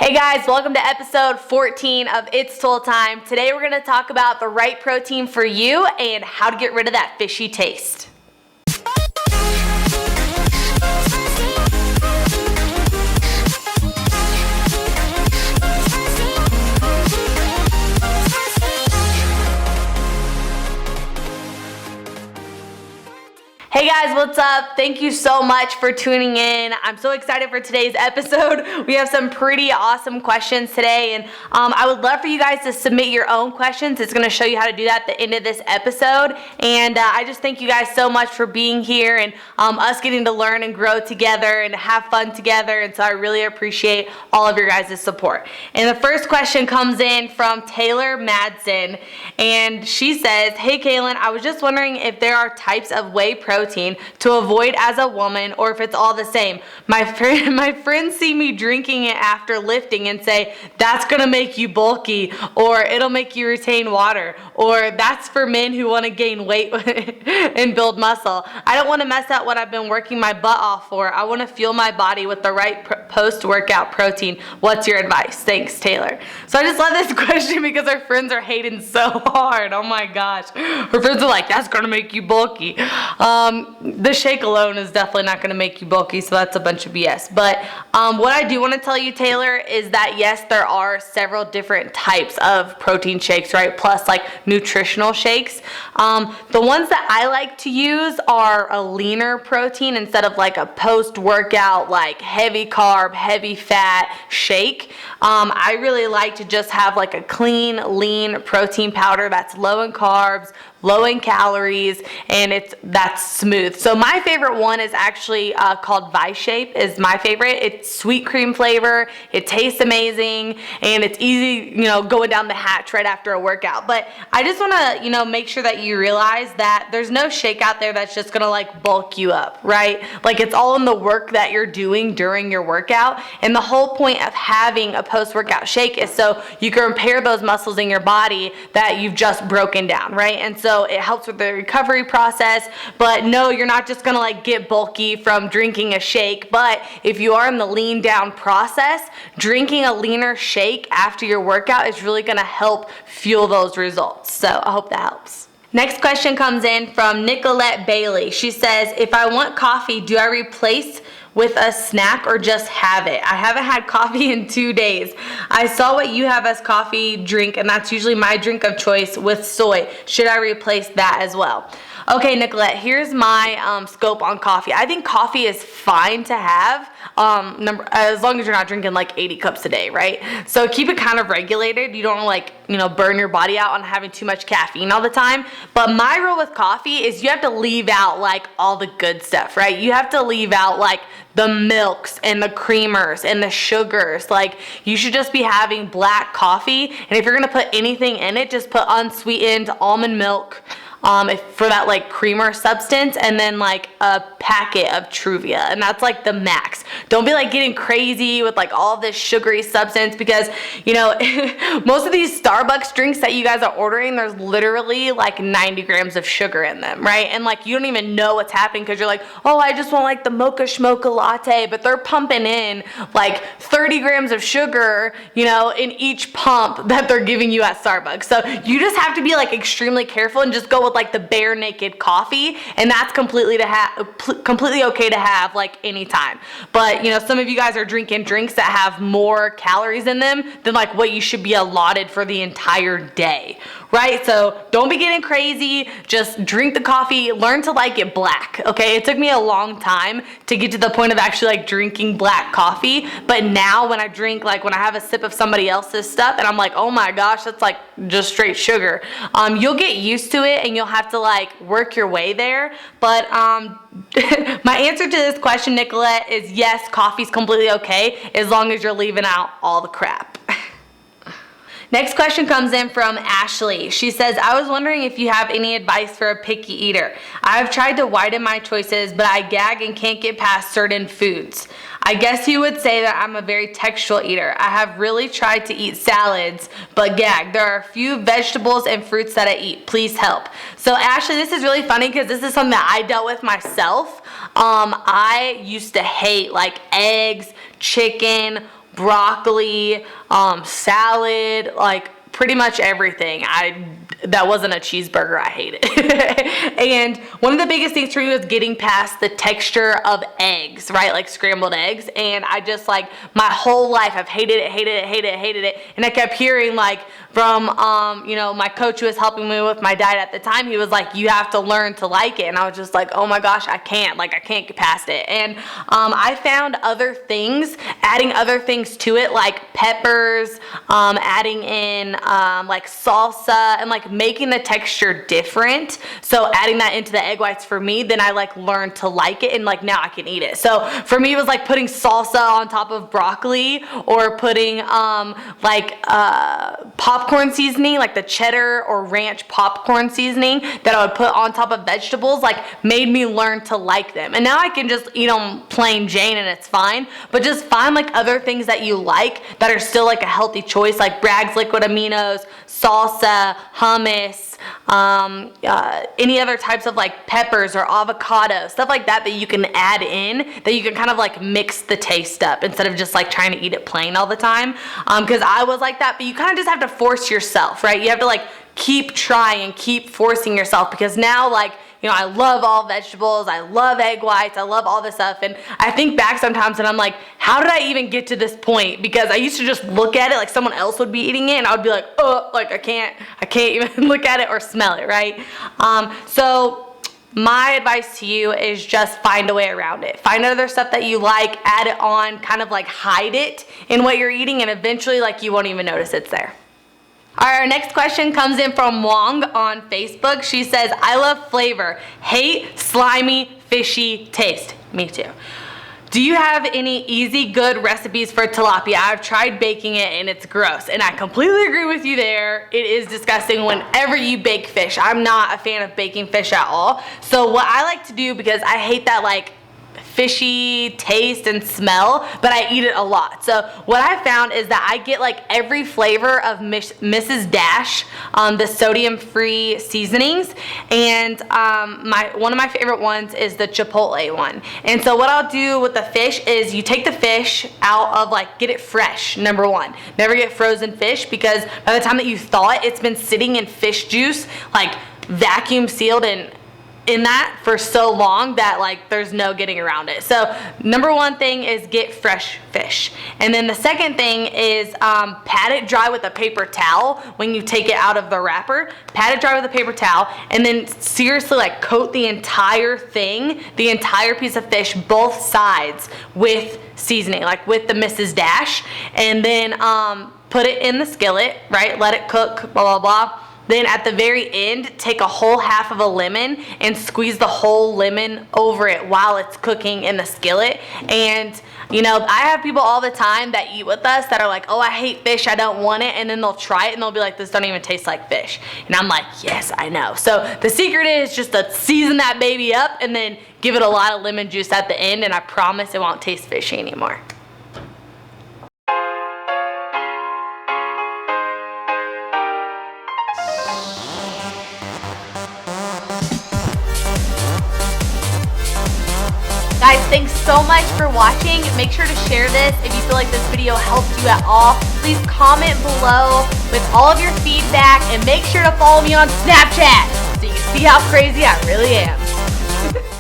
Hey guys, welcome to episode 14 of It's Toll Time. Today we're going to talk about the right protein for you and how to get rid of that fishy taste. Hey guys, what's up? Thank you so much for tuning in. I'm so excited for today's episode. We have some pretty awesome questions today, and I would love for you guys to submit your own questions. It's going to show you how to do that at the end of this episode, and I just thank you guys so much for being here and us getting to learn and grow together and have fun together, and so I really appreciate all of your guys' support. And the first question comes in from Taylor Madsen, and she says, "Hey Kaelin, I was just wondering if there are types of whey protein to avoid as a woman, or if it's all the same. My friends see me drinking it after lifting and say, that's gonna make you bulky, or it'll make you retain water, or that's for men who wanna gain weight and build muscle. I don't wanna mess up what I've been working my butt off for. I wanna fuel my body with the right post-workout protein. What's your advice? Thanks, Taylor." So I just love this question because our friends are hating so hard. Oh my gosh. Her friends are like, that's gonna make you bulky. The shake alone is definitely not going to make you bulky, so that's a bunch of BS. But what I do want to tell you, Taylor, is that yes, there are several different types of protein shakes, right? Plus like nutritional shakes. The ones that I like to use are a leaner protein instead of like a post-workout, like heavy carb, heavy fat shake. I really like to just have like a clean, lean protein powder that's low in carbs, low in calories, and that's smooth. So my favorite one is actually called Shape is my favorite. It's sweet cream flavor, it tastes amazing, and it's easy, going down the hatch right after a workout. But I just wanna, make sure that you realize that there's no shake out there that's just gonna like bulk you up, right? Like it's all in the work that you're doing during your workout. And the whole point of having a post-workout shake is so you can repair those muscles in your body that you've just broken down, right? And so it helps with the recovery process. But no, you're not just gonna like get bulky from drinking a shake. But if you are in the lean down process, drinking a leaner shake after your workout is really gonna help fuel those results. So I hope that helps. Next question comes in from Nicolette Bailey. She says, "If I want coffee, do I replace with a snack or just have it? I haven't had coffee in 2 days. I saw what you have as coffee drink, and that's usually my drink of choice with soy. Should I replace that as well?" Okay, Nicolette, here's my scope on coffee. I think coffee is fine to have, as long as you're not drinking like 80 cups a day, right? So keep it kind of regulated. You don't want to burn your body out on having too much caffeine all the time. But my rule with coffee is you have to leave out like all the good stuff, right? You have to leave out like the milks and the creamers and the sugars. Like you should just be having black coffee. And if you're gonna put anything in it, just put unsweetened almond milk, for that like creamer substance, and then like a packet of Truvia, and that's like the max. Don't be like getting crazy with like all this sugary substance because most of these Starbucks drinks that you guys are ordering, there's literally like 90 grams of sugar in them, right? And like you don't even know what's happening because you're like, oh, I just want like the mocha schmocha latte, but they're pumping in like 30 grams of sugar, in each pump that they're giving you at Starbucks. So you just have to be like extremely careful and just go with like the bare naked coffee, and that's completely okay to have like anytime. But some of you guys are drinking drinks that have more calories in them than like what you should be allotted for the entire day, right? So don't be getting crazy. Just drink the coffee. Learn to like it black. Okay, it took me a long time to get to the point of actually like drinking black coffee, but now when I drink, like when I have a sip of somebody else's stuff and I'm like, oh my gosh, that's like just straight sugar. You'll get used to it and you'll have to like work your way there. But my answer to this question, Nicolette, is yes, coffee's completely okay as long as you're leaving out all the crap. Next question comes in from Ashley. She says, "I was wondering if you have any advice for a picky eater. I have tried to widen my choices, but I gag and can't get past certain foods. I guess you would say that I'm a very textual eater. I have really tried to eat salads, but gag. There are a few vegetables and fruits that I eat. Please help." So Ashley, this is really funny because this is something that I dealt with myself. I used to hate like eggs, chicken, broccoli, salad, like pretty much everything. That wasn't a cheeseburger, I hate it. And one of the biggest things for me was getting past the texture of eggs, right? Like scrambled eggs. And I just like, my whole life I've hated it. And I kept hearing like from, you know, my coach who was helping me with my diet at the time, he was like, you have to learn to like it. And I was just like, oh my gosh, I can't get past it. And I found other things, adding other things to it, like peppers, adding in like salsa, and like making the texture different. So adding that into the egg whites for me, then I like learned to like it, and like now I can eat it. So for me, it was like putting salsa on top of broccoli, or putting popcorn seasoning, like the cheddar or ranch popcorn seasoning that I would put on top of vegetables, like made me learn to like them. And now I can just eat them plain Jane and it's fine. But just find like other things that you like that are still like a healthy choice, like Bragg's liquid aminos, salsa, hummus, any other types of like peppers or avocado, stuff like that you can add in, that you can kind of like mix the taste up instead of just like trying to eat it plain all the time. Because I was like that, but you kind of just have to force yourself, right? You have to like keep trying, keep forcing yourself, because now like, you know, I love all vegetables, I love egg whites, I love all this stuff, and I think back sometimes and I'm like, how did I even get to this point? Because I used to just look at it like someone else would be eating it, and I would be like, oh, like I can't even look at it or smell it, right? So my advice to you is just find a way around it. Find other stuff that you like, add it on, kind of like hide it in what you're eating, and eventually like you won't even notice it's there. All right, our next question comes in from Wong on Facebook. She says, I love flavor, hate slimy, fishy taste. Me too. Do you have any easy, good recipes for tilapia? I've tried baking it and it's gross. And I completely agree with you there. It is disgusting whenever you bake fish. I'm not a fan of baking fish at all. So what I like to do, because I hate that like fishy taste and smell, but I eat it a lot. So what I found is that I get like every flavor of Mrs. Dash, the sodium-free seasonings, and one of my favorite ones is the chipotle one. And so what I'll do with the fish is you take the fish out of like, get it fresh, number one. Never get frozen fish, because by the time that you thaw it, it's been sitting in fish juice, like vacuum sealed and in that for so long that like there's no getting around it. So number one thing is get fresh fish. And then the second thing is pat it dry with a paper towel when you take it out of the wrapper. Pat it dry with a paper towel, and then seriously like coat the entire thing, the entire piece of fish, both sides, with seasoning, like with the Mrs. Dash, and then put it in the skillet, right? Let it cook, blah, blah, blah. Then at the very end, take a whole half of a lemon and squeeze the whole lemon over it while it's cooking in the skillet. And you know, I have people all the time that eat with us that are like, oh, I hate fish, I don't want it. And then they'll try it and they'll be like, this don't even taste like fish. And I'm like, yes, I know. So the secret is just to season that baby up and then give it a lot of lemon juice at the end, and I promise it won't taste fishy anymore. Guys, thanks so much for watching. Make sure to share this if you feel like this video helped you at all. Please comment below with all of your feedback, and make sure to follow me on Snapchat so you can see how crazy I really am.